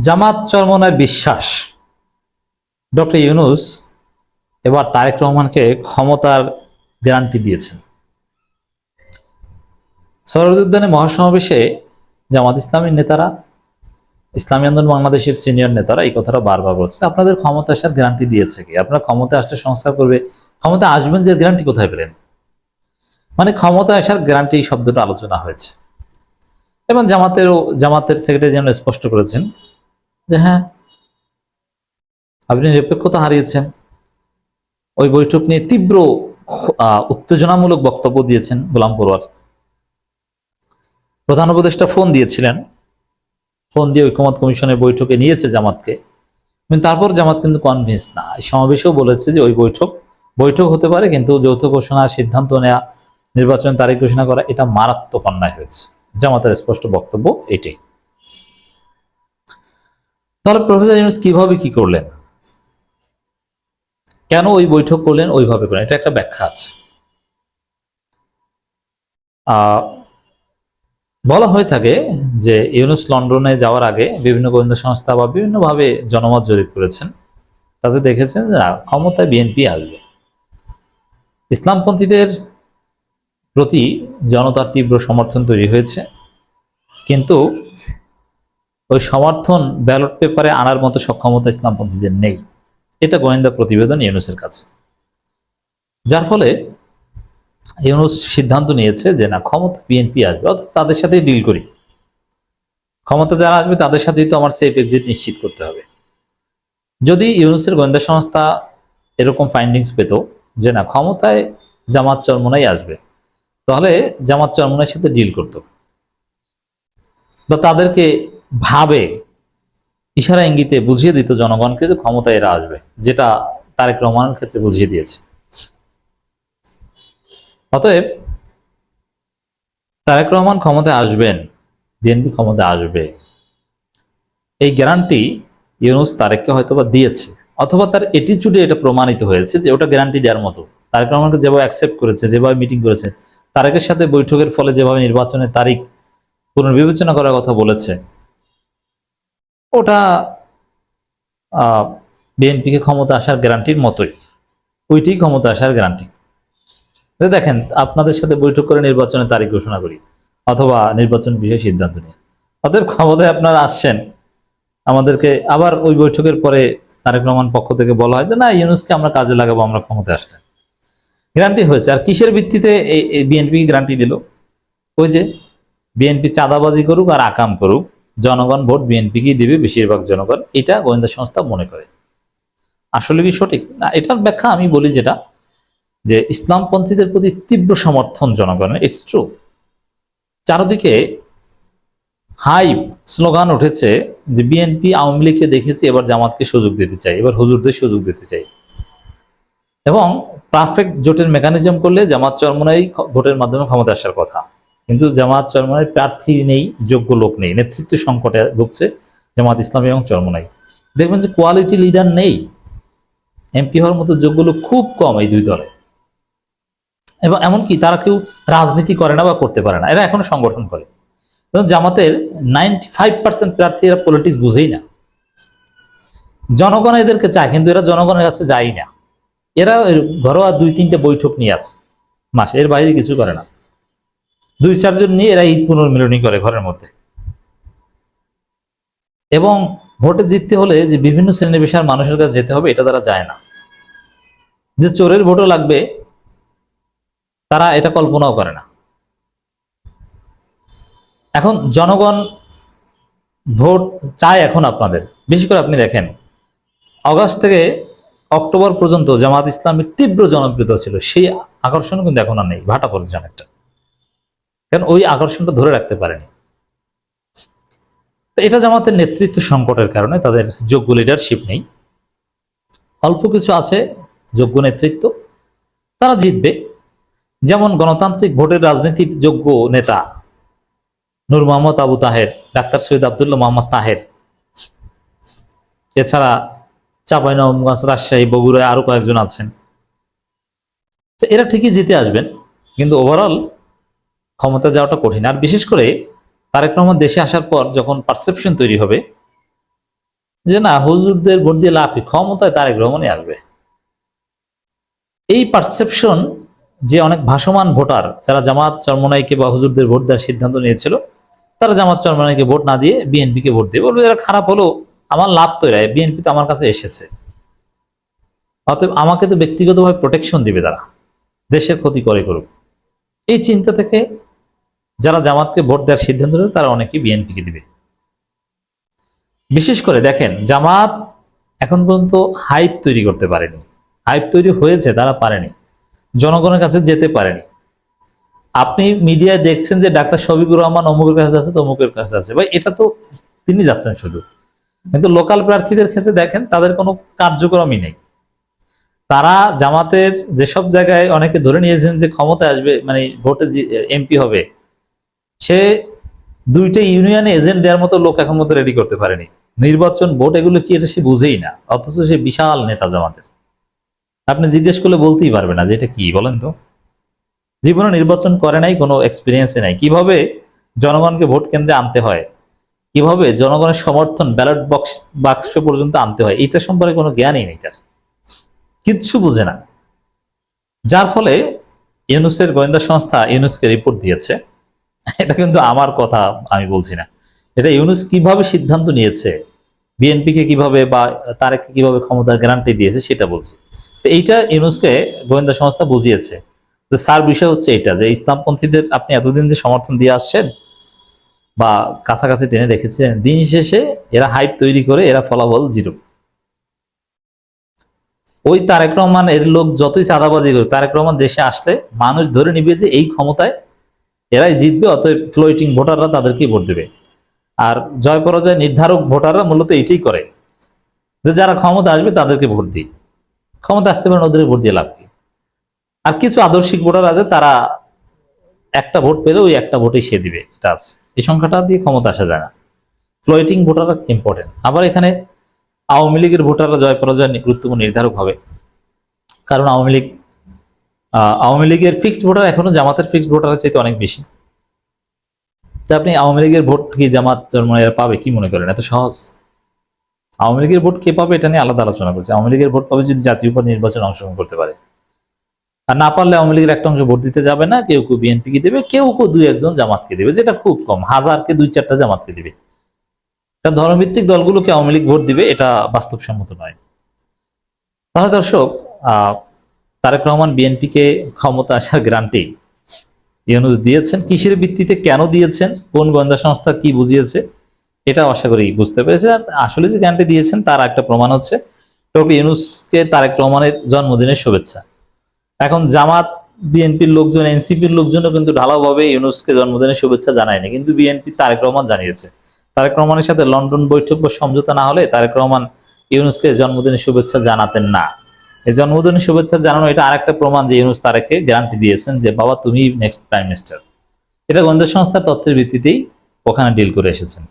জামাত চরমনার বিশ্বাস ডক্টর ইউনূস এবার তারেক রহমানকে ক্ষমতার গ্যারান্টি দিয়েছেন। সরোয়ার্দী উদ্যানে মহাসমাবেশে জামাত ইসলামীর নেতারা, ইসলামী আন্দোলন বাংলাদেশের সিনিয়র নেতারা এই কথাটা বারবার বলছে, আপনাদের ক্ষমতা আসার গ্যারান্টি দিয়েছে কি? আপনারা ক্ষমতা আসলে সংস্কার করবে, ক্ষমতা আসবেন, যে গ্যারান্টি কোথায় পেলেন? মানে ক্ষমতা আসার গ্যারান্টি শব্দটা আলোচনা হয়েছে এবং জামাতের সেক্রেটারি জেনারেল স্পষ্ট করেছেন যে হ্যাঁ, আপনি নিরপেক্ষতা হারিয়েছেন। ওই বৈঠক নিয়ে তীব্র উত্তেজনামূলক বক্তব্য দিয়েছেন গোলাম পরোয়ার। প্রধান উপদেষ্টা ফোন দিয়েছিলেন, ফোন দিয়ে ঐকমত্য কমিশনের বৈঠকে নিয়েছে জামাতকে, কিন্তু তারপর জামাত কিন্তু কনভিন্স না। এই সমাবেশেও বলেছে যে ওই বৈঠক হতে পারে, কিন্তু যৌথ ঘোষণার সিদ্ধান্ত নেওয়া, নির্বাচনের তারিখ ঘোষণা করা, এটা মারাত্মক অন্যায় হয়েছে। জামাতের স্পষ্ট বক্তব্য এটাই। তাহলে প্রফেসর ইউনূস কিভাবে কি করলেন, কেন ওই বৈঠক করলেন, ওইভাবে করলেন, এটা একটা ব্যাখ্যা আছে। বলা হয়ে থাকে যে ইউনূস লন্ডনে যাওয়ার আগে বিভিন্ন গোয়েন্দা সংস্থা বা বিভিন্নভাবে জনমত জরিপ করেছেন, তাতে দেখেছেন যে ক্ষমতায় বিএনপি আসবে। ইসলামপন্থীদের প্রতি জনতার তীব্র সমর্থন তৈরি হয়েছে, কিন্তু ওই সমর্থন ব্যালট পেপারে আনার মতো সক্ষমতা ইসলামপন্থীদের নেই। এটা গোয়েন্দা প্রতিবেদন ইউনূসের কাছে, যার ফলে ইউনূস সিদ্ধান্ত নিয়েছে যে না, ক্ষমতা বিএনপি আসবে, অর্থাৎ তাদের সাথেই ডিল করি। ক্ষমতা যারা আসবে তাদের সাথেই তো আমার সেফ এক্সিট নিশ্চিত করতে হবে। যদি ইউনূসের গোয়েন্দা সংস্থা এরকম ফাইন্ডিংস পেত যে না, ক্ষমতায় জামাত চরমোনাই আসবে, তাহলে জামাত চরমোনাইয়ের সাথে ডিল করত বা তাদেরকে ভাবে ইশারা ইঙ্গিতে বুঝিয়ে দিত জনগণকে যে ক্ষমতায় এরা আসবে, যেটা তারেক রহমানের ক্ষেত্রে বুঝিয়ে দিয়েছে। অতএব তারেক রহমান ক্ষমতায় আসবেন, বিএনপি ক্ষমতায় আসবে, এই গ্যারান্টি ইউনূস তারেককে হয়তোবা দিয়েছে, অথবা তার অ্যাটিটিউডে এটা প্রমাণিত হয়েছে যে ওটা গ্যারান্টি দেওয়ার মতো। তারেক রহমানকে যেভাবে অ্যাকসেপ্ট করেছে, যেভাবে মিটিং করেছে, তারেকের সাথে বৈঠকের ফলে যেভাবে নির্বাচনের তারিখ পুনর্বিবেচনা করার কথা বলেছে, ওটা বিএনপিকে ক্ষমতা আসার গ্যারান্টির মতোই, ওইটাই ক্ষমতা আসার গ্যারান্টি। দেখেন, আপনাদের সাথে বৈঠক করে নির্বাচনের তারিখ ঘোষণা করি অথবা নির্বাচন বিষয়ে সিদ্ধান্ত নিই, অতএব ক্ষমতায় আপনারা আসছেন, আমাদেরকে আবার ওই বৈঠকের পরে তারেক রহমান পক্ষ থেকে বলা হয় যে না, ইউনূসকে আমরা কাজে লাগাবো, আমরা ক্ষমতায় আসলে গ্যারান্টি হয়েছে। আর কিসের ভিত্তিতে এই বিএনপি গ্যারান্টি দিল? ওই যে বিএনপি চাঁদাবাজি করুক আর আকাম করুক, জনগণ ভোট বিএনপিকেই দিবে বেশিরভাগ জনগণ, এটা গোয়েন্দা সংস্থা মনে করে। আসলে কি সঠিক না? এটার ব্যাখ্যা আমি বলি যেটা, যে ইসলামপন্থীদের প্রতি তীব্র সমর্থন জনগণের, ইটস ট্রু। চারদিকে হাইপ স্লোগান উঠেছে যে বিএনপি আওয়ামী লীগকে দেখেছি, এবার জামাতকে সুযোগ দিতে চাই, এবার হুজুরদের সুযোগ দিতে চাই, এবং পারফেক্ট জোটের মেকানিজম করলে জামাত চরমোনাই ভোটের মাধ্যমে ক্ষমতা আসার কথা। কিন্তু জামাত চরমোনাই প্রার্থী নেই, যোগ্য লোক নেই, নেতৃত্ব সংকটে ভুগছে জামাত ইসলামী এবং চরমোনাই। দেখবেন যে কোয়ালিটি লিডার নেই, এমপি হওয়ার মতো যোগ্য লোক খুব কম এই দুই দলে, এবং এমনকি তারা কেউ রাজনীতি করে না বা করতে পারে না, এরা এখনো সংগঠন করে। জামাতের 95% প্রার্থী এরা পলিটিক্স বুঝেই না। জনগণ এদেরকে চায়, কিন্তু এরা জনগণের কাছে যায় না। এরা ঘরোয়া 2-3টে বৈঠক নিয়ে আছে মাসে, এর বাইরে কিছু করে না। 2-4 জন নিয়ে এরা ঈদ পুনর্মিলনী করে ঘরের মধ্যে। এবং ভোটে জিততে হলে যে বিভিন্ন শ্রেণী পেশার মানুষের কাছে যেতে হবে, এটা তারা যায় না। যে চোরের ভোটও লাগবে, তারা এটা কল্পনাও করে না। এখন জনগণ ভোট চায় এখন আপনাদের, বিশেষ করে আপনি দেখেন আগস্ট থেকে অক্টোবর পর্যন্ত জামাত ইসলামের তীব্র জনপ্রিয়তা ছিল, সেই আকর্ষণ কিন্তু এখন আর নেই, ভাটা পড়েছে অনেকটা, কারণ ওই আকর্ষণটা ধরে রাখতে পারেনি। তো এটা জামাতের নেতৃত্ব সংকটের কারণে, তাদের যোগ্য লিডারশিপ নেই, অল্প কিছু আছে যোগ্য নেতৃত্ব, তারা জিতবে। যেমন গণতান্ত্রিক ভোটের রাজনীতির যোগ্য নেতা নূর মোহাম্মদ আবু তাহের, ডাক্তার সৈয়দ আবদুল্লাহ মোহাম্মদ তাহের, এছাড়া চাঁপাইনবাবগঞ্জ, রাজশাহী, বগুড়ায় আরো কয়েকজন আছেন। তো এরা ঠিকই জিতে আসবেন, কিন্তু ওভারঅল ক্ষমতা যাওয়াটা কঠিন। আর বিশেষ করে তারেক রহমান দেশে আসার পর যখন পারসেপশন তৈরি হবে যে না, হুজুরদের ভোট দিয়ে লাভ কি, ক্ষমতায় তারেক রহমানই আসবে। এই পারসেপশন যে অনেক ভাসমান ভোটার যারা জামাত চরমোনাইকে বা হুজুরদের ভোট দেওয়ার সিদ্ধান্ত নিয়েছিল, তারা জামাত চরমোনাইকে ভোট না দিয়ে বিএনপিকে ভোট দিয়ে বলবে এরা খারাপ হলো, আমার লাভ তো এরা, বিএনপি তো আমার কাছে এসেছে, অতএব আমাকে তো ব্যক্তিগতভাবে প্রোটেকশন দিবে, তারা দেশের ক্ষতি করে করুক। এই চিন্তা থেকে যারা জামাতকে ভোট দেওয়ার সিদ্ধান্ত নেবে তারা অনেকেই বিএনপিকে দিবে। বিশেষ করে দেখেন, জামাত এখন পর্যন্ত হাইপ তৈরি করতে পারেনি। হাইপ তৈরি হয়েছে, তারা পারেনি, জনগণের কাছে যেতে পারেনি। আপনি মিডিয়ায় দেখছেন যে ডাক্তার শফিকুর রহমান অমুকের কাছে আছে, তমুকের কাছে আছে, ভাই এটা তো তিনি যাচ্ছেন শুধু, কিন্তু লোকাল প্রার্থীদের ক্ষেত্রে দেখেন তাদের কোনো কার্যক্রমই নেই। তারা জামাতের যেসব জায়গায় অনেকে ধরে নিয়েছেন যে ক্ষমতায় আসবে, মানে ভোটে এমপি হবে, সে 2টা ইউনিয়নে এজেন্ট দেওয়ার মতো লোক এখন মতো রেডি করতে পারেনি। নির্বাচন, ভোট, এগুলো কি এটা সে বুঝেই না, অথচ সে বিশাল নেতা জামাতের। আপনি জিজ্ঞেস করলে বলতেই পারবে না যে এটা কি, বলেন তো। জীবনে নির্বাচন করে নাই, কোনো এক্সপিরিয়েন্সে নাই, কিভাবে জনগণকে ভোট কেন্দ্রে আনতে হয়, কিভাবে জনগণের সমর্থন ব্যালট বাক্স পর্যন্ত আনতে হয়, এটা সম্পর্কে কোনো জ্ঞানই নেই তার, কিচ্ছু বুঝে না। যার ফলে ইউনুসের গোয়েন্দা সংস্থা ইউনুসকে রিপোর্ট দিয়েছে। এটা কিন্তু আমার কথা আমি বলছি না, এটা ইউনুস কিভাবে সিদ্ধান্ত নিয়েছে, বিএনপিকে কিভাবে বা তারেককে কিভাবে ক্ষমতার গ্যারান্টি দিয়েছে সেটা বলছি। তো এইটা ইউনুসকে গোয়েন্দা সংস্থা বুঝিয়েছে যে স্যার, বিষয় হচ্ছে এটা যে ইসলামপন্থীদের আপনি এতদিন যে সমর্থন দিয়ে আসছেন বা কাছাকাছি টেনে রেখেছেন, দিন শেষে এরা হাইপ তৈরি করে, এরা ফলাফল জিরো। ওই তারেক রহমান এর লোক যতই চাঁদাবাজি করে, তারেক রহমান দেশে আসলে মানুষ ধরে নিবে যে এই ক্ষমতায় এরাই জিতবে, অতএব ফ্লোটিং ভোটাররা তাদেরকেই ভোট দেবে। আর জয় পরাজয় নির্ধারক ভোটাররা মূলত এটাই করে যে যারা ক্ষমতা আসবে তাদেরকে ভোট দিই, ক্ষমতা আসতে পারেন ওদের ভোট দিয়ে লাভ কি। আর কিছু আদর্শিক ভোটার আছে, তারা একটা ভোট পেলে ওই একটা ভোটেই সে দিবে, এটা আছে। এই সংখ্যাটা দিয়ে ক্ষমতা আসা যায় না। ফ্লোটিং ভোটাররা ইম্পর্টেন্ট। আবার এখানে আওয়ামী লীগের ভোটাররা জয় পরাজয় গুরুত্বপূর্ণ নির্ধারক হবে, কারণ আওয়ামী লীগের ফিক্সড ভোটার এখনো জামাতের ফিক্সড ভোটারের চাইতে অনেক বেশি। তা আপনি আওয়ামী লীগের ভোট কি জামাত চরমোনাইরা পাবে কি মনে করেন, এত সহজ? আওয়ামী লীগের ভোট কে পাবে এটা নিয়ে আলাদা আলোচনা করছে। আওয়ামী লীগের ভোট পাবে যদি জাতীয় পর্যায়ে নির্বাচনে অংশগ্রহণ করতে পারে, আর না পারলে আওয়ামী লীগের একটা অংশ ভোট দিতে যাবে না, কেউ কেউ বিএনপিকে দেবে, কেউ কেউ 2-1 জামাতকে দেবে, যেটা খুব কম, হাজারকে 2-4টা জামাতকে দিবে। ধর্মভিত্তিক দলগুলোকে আওয়ামী লীগ ভোট দিবে, এটা বাস্তবসম্মত নয়। তাহলে দর্শক, তারেক রহমান বিএনপিকে ক্ষমতা আসার গ্যারান্টি ইউনূস দিয়েছেন, কিসের ভিত্তিতে, কেন দিয়েছেন, কোন গোয়েন্দা সংস্থা কি বুঝিয়েছে, এটা আশা করি বুঝতে পেরেছে। আসলে যে গ্যারান্টি দিয়েছেন তার একটা প্রমাণ হচ্ছে ডক্টর ইউনূসকে তারেক রহমানের জন্মদিনের শুভেচ্ছা। এখন জামাত, বিএনপির লোকজন, এনসিপির লোকজনও কিন্তু ঢালাওভাবে ইউনূসকে জন্মদিনের শুভেচ্ছা জানায়নি, কিন্তু বিএনপি তারেক রহমান জানিয়েছে। তারেক রহমানের সাথে লন্ডন বৈঠক বা সমঝোতা না হলে তারেক রহমান ইউনূসকে জন্মদিনের শুভেচ্ছা জানাতেন না। এই জন্মদিনের শুভেচ্ছা জানানো এটা আরেকটা প্রমাণ যে ইউনূস তারেককে গ্যারান্টি দিয়েছেন যে বাবা তুমি নেক্সট প্রাইম মিনিস্টার। এটা গোয়েন্দা সংস্থার তথ্যের ভিত্তিতেই ওখানে ডিল করে এসেছেন।